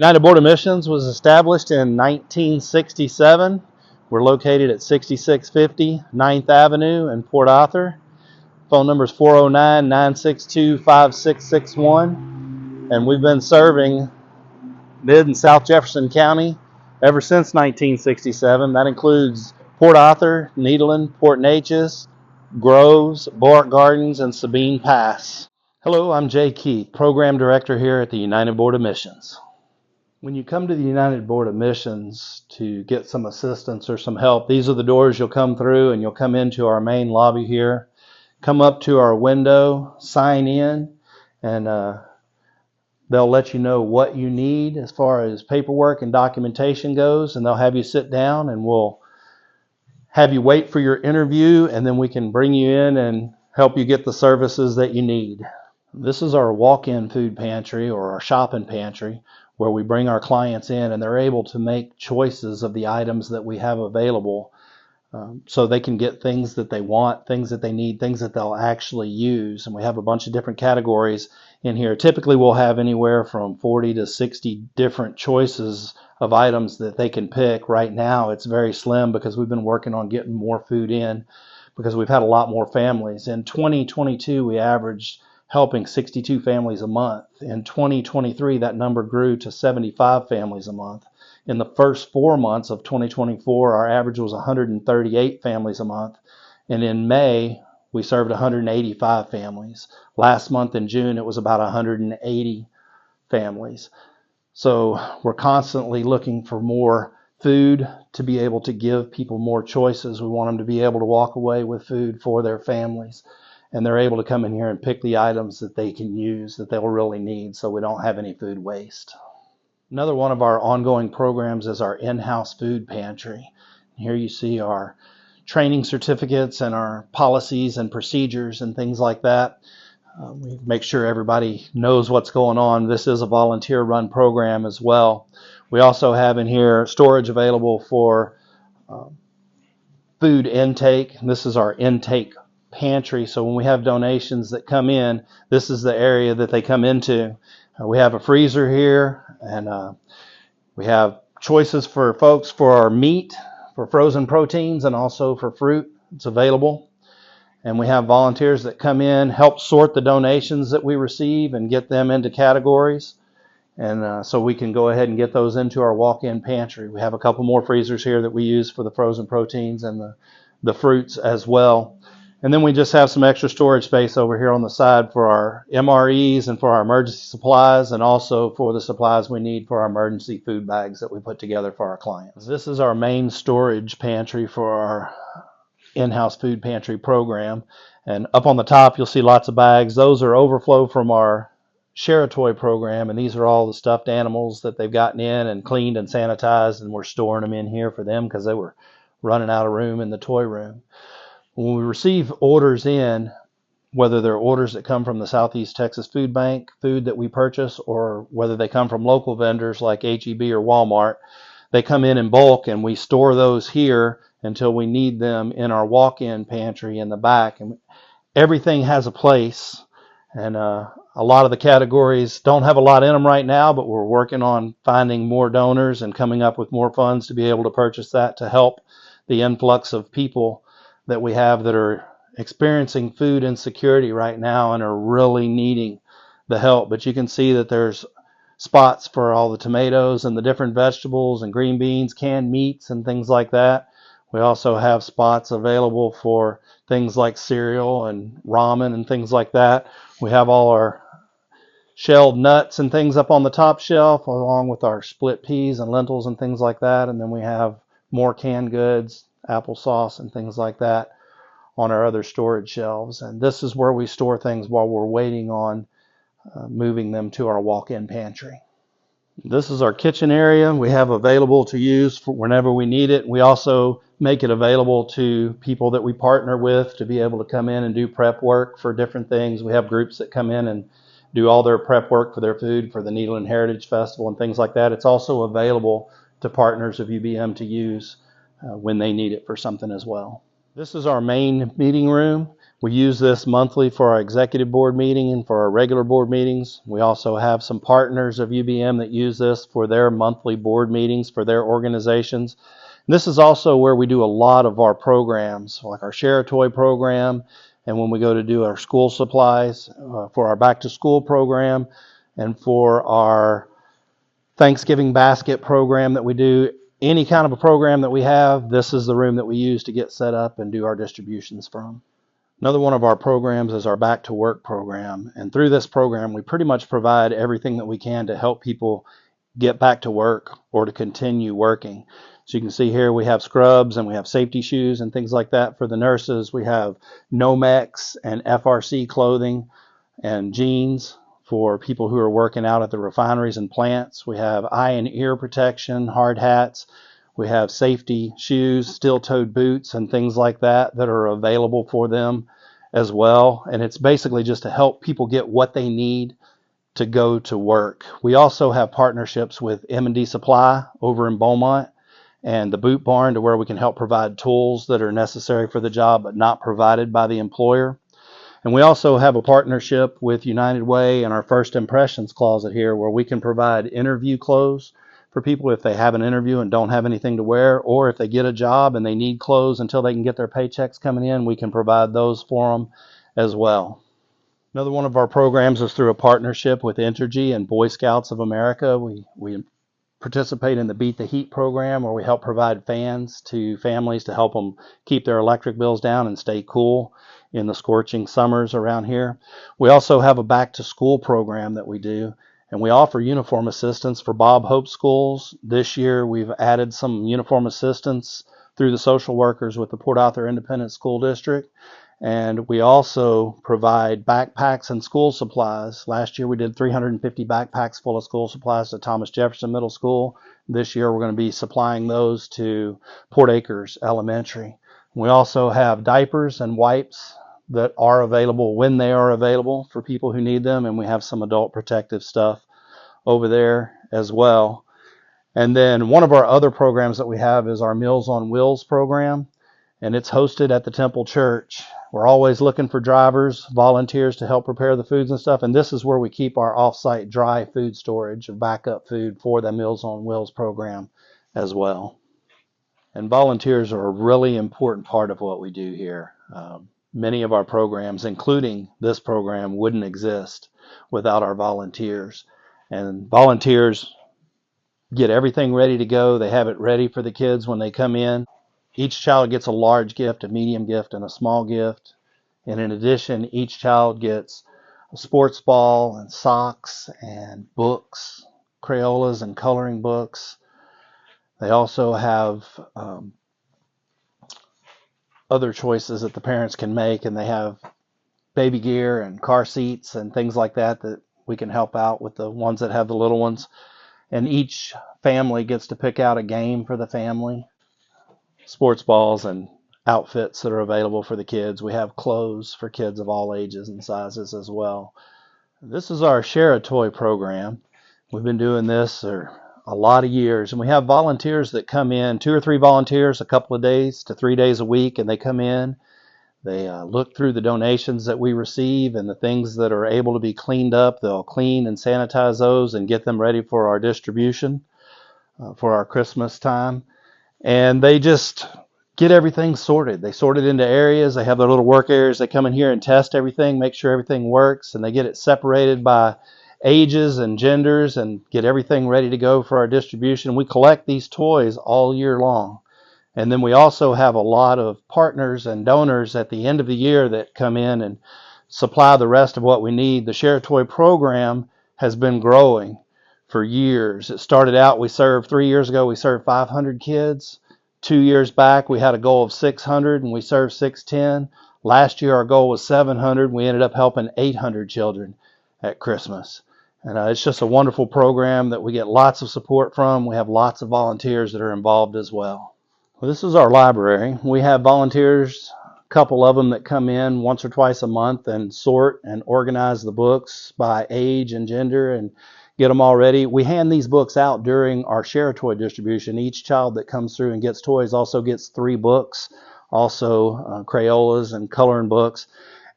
United Board of Missions was established in 1967. We're located at 6650 9th Avenue in Port Arthur. Phone number is 409-962-5661. And we've been serving Mid and South Jefferson County ever since 1967. That includes Port Arthur, Nederland, Port Neches, Groves, Boart Gardens, and Sabine Pass. Hello, I'm Jay Keith, Program Director here at the United Board of Missions. When you come to the United Board of Missions to get some assistance or some help, these are the doors you'll come through, and you'll come into our main lobby here. Come up to our window, sign in, and they'll let you know what you need as far as paperwork and documentation goes, and they'll have you sit down, and we'll have you wait for your interview, and then we can bring you in and help you get the services that you need. This is our walk-in food pantry or our shopping pantry, where we bring our clients in and they're able to make choices of the items that we have available, so they can get things that they want, things that they need, things that they'll actually use. And we have a bunch of different categories in here. Typically we'll have anywhere from 40 to 60 different choices of items that they can pick. Right now it's very slim because we've been working on getting more food in because we've had a lot more families. In 2022 we averaged helping 62 families a month. In 2023, that number grew to 75 families a month. In the first 4 months of 2024, our average was 138 families a month. And in May, we served 185 families. Last month in June, it was about 180 families. So we're constantly looking for more food to be able to give people more choices. We want them to be able to walk away with food for their families. And they're able to come in here and pick the items that they can use, that they'll really need, so we don't have any food waste. Another one of our ongoing programs is our in-house food pantry. Here you see our training certificates and our policies and procedures and things like that. We make sure everybody knows what's going on. This is a volunteer-run program as well. We also have in here storage available for food intake. This is our intake pantry, so when we have donations that come in, this is the area that they come into. We have a freezer here, and we have choices for folks for our meat, for frozen proteins, and also for fruit. It's available. And we have volunteers that come in, help sort the donations that we receive and get them into categories. And so we can go ahead and get those into our walk-in pantry. We have a couple more freezers here that we use for the frozen proteins and the fruits as well. And then we just have some extra storage space over here on the side for our MREs and for our emergency supplies, and also for the supplies we need for our emergency food bags that we put together for our clients. This is our main storage pantry for our in-house food pantry program. And up on the top you'll see lots of bags. Those are overflow from our Share a Toy program, and these are all the stuffed animals that they've gotten in and cleaned and sanitized, and we're storing them in here for them because they were running out of room in the toy room. When we receive orders in, whether they're orders that come from the Southeast Texas Food Bank, food that we purchase, or whether they come from local vendors like H-E-B or Walmart, they come in bulk, and we store those here until we need them in our walk-in pantry in the back. And everything has a place, and a lot of the categories don't have a lot in them right now, but we're working on finding more donors and coming up with more funds to be able to purchase that to help the influx of people that we have that are experiencing food insecurity right now and are really needing the help. But you can see that there's spots for all the tomatoes and the different vegetables and green beans, canned meats and things like that. We also have spots available for things like cereal and ramen and things like that. We have all our shelled nuts and things up on the top shelf, along with our split peas and lentils and things like that. And then we have more canned goods, applesauce and things like that on our other storage shelves. And this is where we store things while we're waiting on moving them to our walk-in pantry. This is our kitchen area we have available to use for whenever we need it. We also make it available to people that we partner with to be able to come in and do prep work for different things. We have groups that come in and do all their prep work for their food for the Nederland Heritage Festival and things like that. It's also available to partners of UBM to use when they need it for something as well. This is our main meeting room. We use this monthly for our executive board meeting and for our regular board meetings. We also have some partners of UBM that use this for their monthly board meetings for their organizations. And this is also where we do a lot of our programs, like our Share a Toy program, and when we go to do our school supplies, for our back to school program, and for our Thanksgiving basket program that we do. Any kind of a program that we have, this is the room that we use to get set up and do our distributions from. Another one of our programs is our Back to Work program. And through this program, we pretty much provide everything that we can to help people get back to work or to continue working. So you can see here we have scrubs and we have safety shoes and things like that for the nurses. We have Nomex and FRC clothing and jeans for people who are working out at the refineries and plants. We have eye and ear protection, hard hats. We have safety shoes, steel-toed boots, and things like that that are available for them as well. And it's basically just to help people get what they need to go to work. We also have partnerships with M&D Supply over in Beaumont and the Boot Barn to where we can help provide tools that are necessary for the job but not provided by the employer. And we also have a partnership with United Way and our First Impressions Closet here where we can provide interview clothes for people if they have an interview and don't have anything to wear, or if they get a job and they need clothes until they can get their paychecks coming in, we can provide those for them as well. Another one of our programs is through a partnership with Entergy and Boy Scouts of America. We participate in the Beat the Heat program where we help provide fans to families to help them keep their electric bills down and stay cool in the scorching summers around here. We also have a back to school program that we do, and we offer uniform assistance for Bob Hope schools. This year we've added some uniform assistance through the social workers with the Port Arthur Independent School District. And we also provide backpacks and school supplies. Last year we did 350 backpacks full of school supplies to Thomas Jefferson Middle School. This year we're going to be supplying those to Port Acres Elementary. We also have diapers and wipes that are available when they are available for people who need them, and we have some adult protective stuff over there as well. And then one of our other programs that we have is our Meals on Wheels program, and it's hosted at the Temple Church. We're always looking for drivers, volunteers to help prepare the foods and stuff, and this is where we keep our off-site dry food storage of backup food for the Meals on Wheels program as well. And volunteers are a really important part of what we do here. Many of our programs, including this program, wouldn't exist without our volunteers. And volunteers get everything ready to go. They have it ready for the kids when they come in. Each child gets a large gift, a medium gift, and a small gift. And in addition, each child gets a sports ball and socks and books, Crayolas and coloring books. They also have other choices that the parents can make, and they have baby gear and car seats and things like that that we can help out with the ones that have the little ones. And each family gets to pick out a game for the family, sports balls and outfits that are available for the kids. We have clothes for kids of all ages and sizes as well. This is our Share a Toy program. We've been doing this for a lot of years, and we have volunteers that come in, 2 or 3 volunteers a couple of days to 3 days a week, and they come in. They look through the donations that we receive and the things that are able to be cleaned up. They'll clean and sanitize those and get them ready for our distribution for our Christmas time. And they just get everything sorted. They sort it into areas. They have their little work areas. They come in here and test everything, make sure everything works, and they get it separated by ages and genders and get everything ready to go for our distribution. We collect these toys all year long. And then we also have a lot of partners and donors at the end of the year that come in and supply the rest of what we need. The Share a Toy program has been growing for years. It started out, 3 years ago, we served 500 kids. 2 years back, we had a goal of 600, and we served 610. Last year, our goal was 700. We ended up helping 800 children at Christmas. And it's just a wonderful program that we get lots of support from. We have lots of volunteers that are involved as well. Well, this is our library. We have volunteers, a couple of them that come in once or twice a month and sort and organize the books by age and gender and get them all ready. We hand these books out during our Share a Toy distribution. Each child that comes through and gets toys also gets 3 books, also Crayolas and coloring books.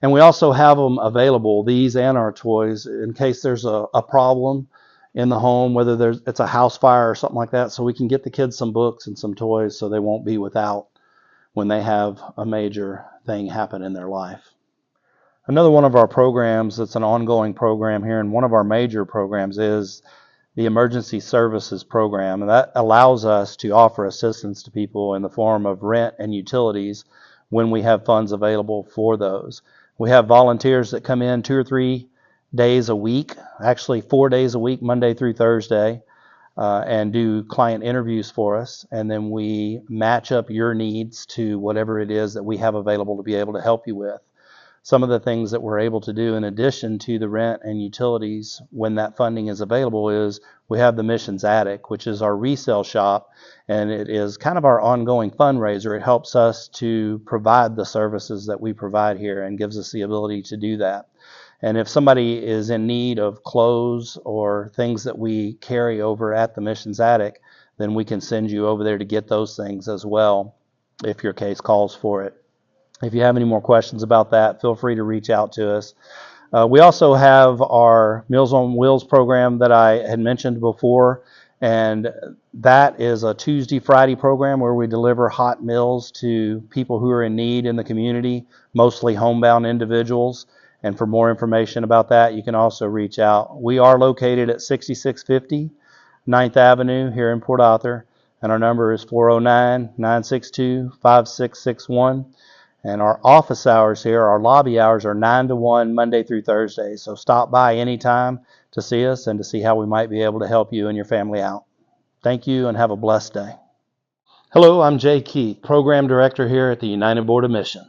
And we also have them available, these and our toys, in case there's a problem in the home, whether it's a house fire or something like that, so we can get the kids some books and some toys so they won't be without when they have a major thing happen in their life. Another one of our programs that's an ongoing program here, and one of our major programs, is the Emergency Services Program. And that allows us to offer assistance to people in the form of rent and utilities when we have funds available for those. We have volunteers that come in 2 or 3 days a week, actually 4 days a week, Monday through Thursday, and do client interviews for us. And then we match up your needs to whatever it is that we have available to be able to help you with. Some of the things that we're able to do in addition to the rent and utilities when that funding is available is we have the Missions Attic, which is our resale shop, and it is kind of our ongoing fundraiser. It helps us to provide the services that we provide here and gives us the ability to do that. And if somebody is in need of clothes or things that we carry over at the Missions Attic, then we can send you over there to get those things as well if your case calls for it. If you have any more questions about that, feel free to reach out to us. We also have our Meals on Wheels program that I had mentioned before, and that is a Tuesday, Friday program where we deliver hot meals to people who are in need in the community, mostly homebound individuals. And for more information about that, you can also reach out. We are located at 6650 9th Avenue here in Port Arthur, and our number is 409-962-5661. And our office hours here, our lobby hours, are 9 to 1 Monday through Thursday. So stop by anytime to see us and to see how we might be able to help you and your family out. Thank you and have a blessed day. Hello, I'm Jay Keith, Program Director here at the United Board of Missions.